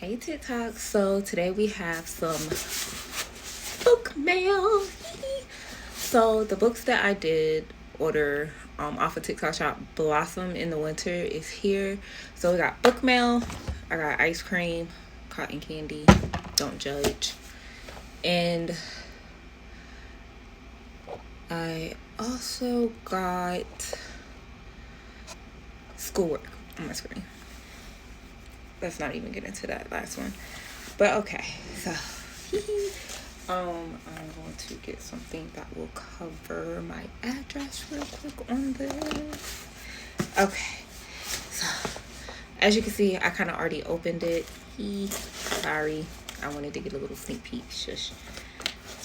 Hey TikTok, so today we have some book mail. So the books that I did order off of TikTok shop, Blossom in the Winter, is here. So we got book mail, I got ice cream, cotton candy, don't judge, and I also got schoolwork on my screen. Let's not even get into that last one. But okay, so I'm going to get something that will cover my address real quick on this. Okay, so as you can see, I kind of already opened it. Sorry, I wanted to get a little sneak peek. Shush.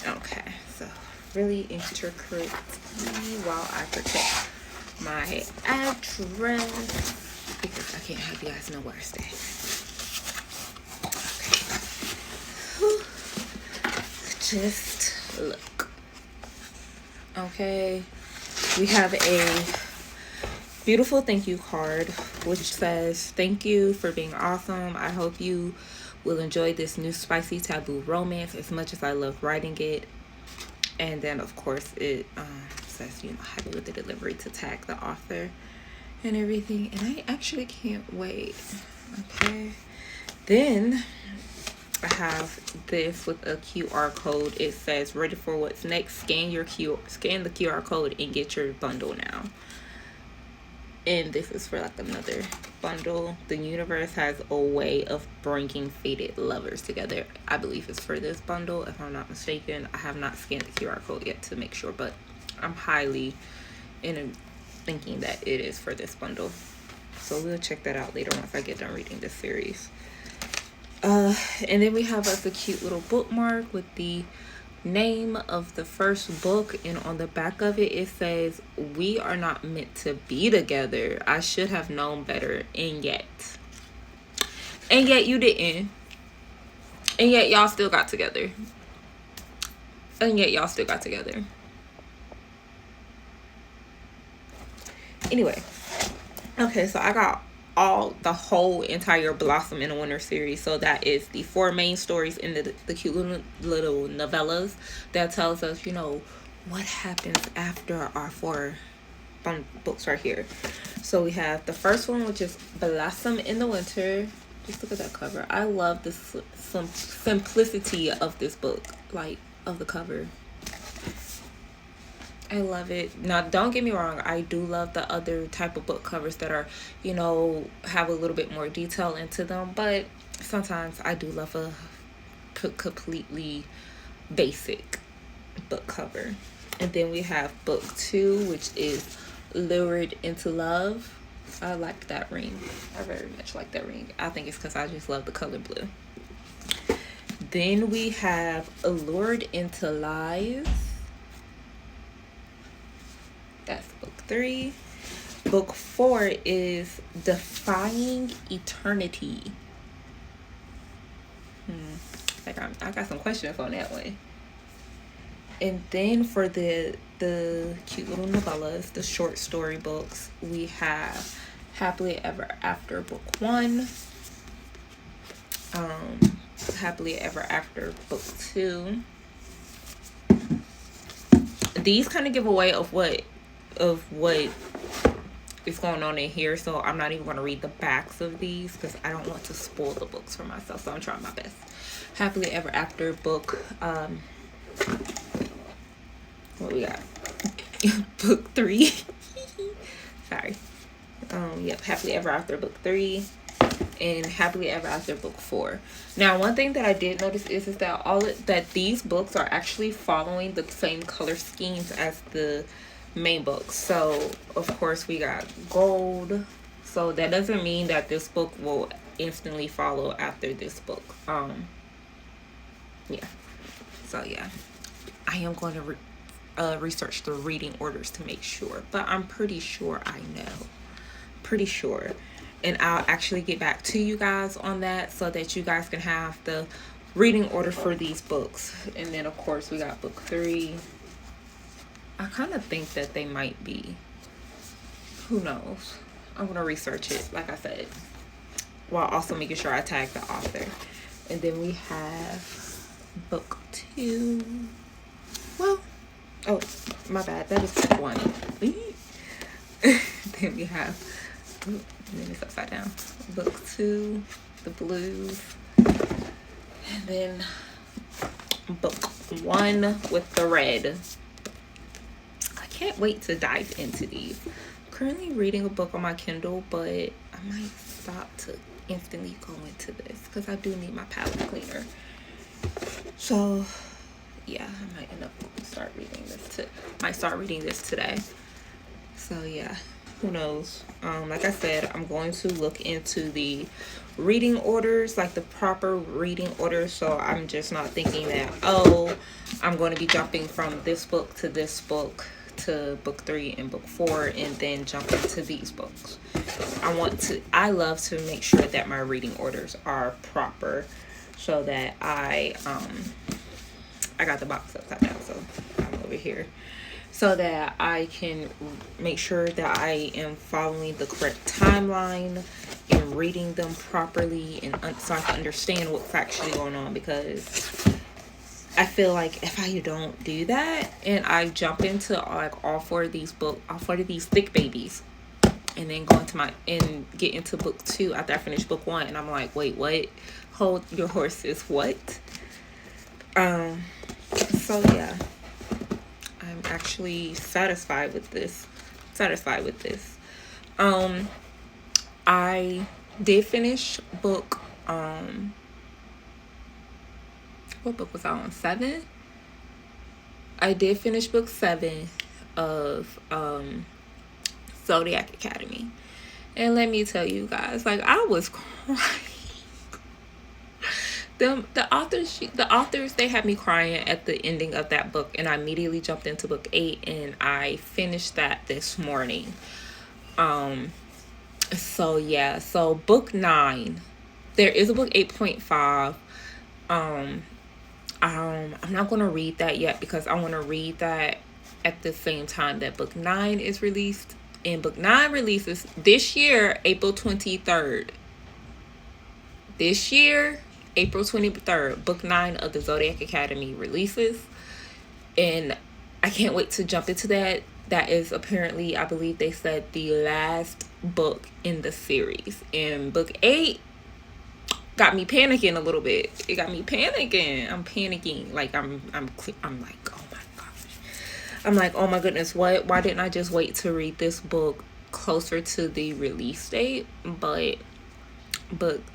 Okay, so really intricate while I protect my address because I can't have you guys know where I stay. Just look. Okay, we have a beautiful thank you card which says, "Thank you for being awesome. I hope you will enjoy this new spicy taboo romance as much as I love writing it." And then of course it says, happy with the delivery, to tag the author and everything. And I actually can't wait. Okay, then I have this with a QR code. It says, "Ready for what's next? Scan the QR code and get your bundle now." And this is for like another bundle. The universe has a way of bringing fated lovers together. I believe it's for this bundle, if I'm not mistaken. I have not scanned the QR code yet to make sure, but I'm highly thinking that it is for this bundle. So we'll check that out later once I get done reading this series. And then we have us a cute little bookmark with the name of the first book, and on the back of it it says, "We are not meant to be together. I should have known better, and yet you didn't, and yet y'all still got together, Anyway, okay, so I got the whole entire Blossom in the Winter series. So that is the 4 main stories in the cute little novellas that tells us, what happens after our 4 books right here. So we have the first one, which is Blossom in the Winter. Just look at that cover. I love the simplicity of this book, like of the cover. I love it. Now, don't get me wrong. I do love the other type of book covers that are, have a little bit more detail into them. But sometimes I do love a completely basic book cover. And then we have book 2, which is Lured into Love. I like that ring. I very much like that ring. I think it's because I just love the color blue. Then we have Lured into Lies. That's book 3. Book 4 is Defying Eternity. I got some questions on that one. And then for the cute little novellas, the short story books, we have Happily Ever After book 1. Happily Ever After book 2. These kind of give away of what is going on in here, so I'm not even going to read the backs of these because I don't want to spoil the books for myself, so I'm trying my best. Happily Ever After book what we got? Book 3. Sorry. Yep, Happily Ever After book 3 and Happily Ever After book 4. Now, one thing that I did notice is that that these books are actually following the same color schemes as the main books. So of course we got gold, so that doesn't mean that this book will instantly follow after this book. I am going to research the reading orders to make sure, but I'm pretty sure I know, and I'll actually get back to you guys on that so that you guys can have the reading order for these books. And then of course we got book 3. I kind of think that they might be. Who knows? I'm going to research it, like I said. while also making sure I tag the author. And then we have book 2. Well, oh, my bad. That is book 1. Then we have, and then it's upside down. Book 2, the blues. And then book 1 with the red. I can't wait to dive into these. I'm currently reading a book on my Kindle, but I might stop to instantly go into this because I do need my palette cleaner. So yeah, I might end up start reading this today. So yeah, who knows? Like I said, I'm going to look into the reading orders, like the proper reading orders, so I'm just not thinking that, oh, I'm going to be jumping from this book to this book to book 3 and book 4 and then jump into these books. I love to make sure that my reading orders are proper, so that I got the box upside down, so I'm over here, so that I can make sure that I am following the correct timeline and reading them properly, and so I can understand what's actually going on. Because I feel like if I don't do that and I jump into like all 4 of these thick babies, and then get into book 2 after I finish book 1, and I'm like, wait, what? Hold your horses, what? So yeah, I'm actually satisfied with this. I did finish book, what book was I on? 7? I did finish book 7 of Zodiac Academy. And let me tell you guys, like, I was crying. The authors, they had me crying at the ending of that book, and I immediately jumped into book 8, and I finished that this morning. So yeah, so book 9, there is a book 8.5. I'm not going to read that yet because I want to read that at the same time that book 9 is released. And book 9 releases this year, April 23rd. This year, April 23rd, book 9 of the Zodiac Academy releases. And I can't wait to jump into that. That is apparently, I believe they said, the last book in the series. And book 8 got me panicking a little bit. It got me panicking. I'm panicking. Like, I'm like, oh my gosh. I'm like, oh my goodness, what? Why didn't I just wait to read this book closer to the release date? But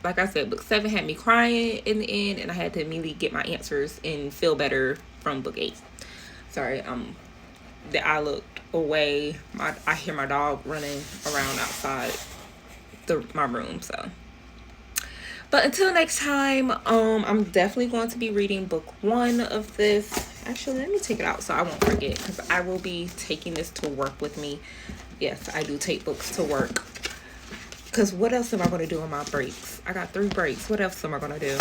like I said, book 7 had me crying in the end, and I had to immediately get my answers and feel better from book 8. Sorry, that I looked away. I hear my dog running around outside my room, so. But until next time, I'm definitely going to be reading book 1 of this. Actually, let me take it out so I won't forget, because I will be taking this to work with me. Yes, I do take books to work. Because what else am I going to do on my breaks? I got 3 breaks. What else am I going to do?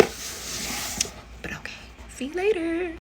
But okay. See you later.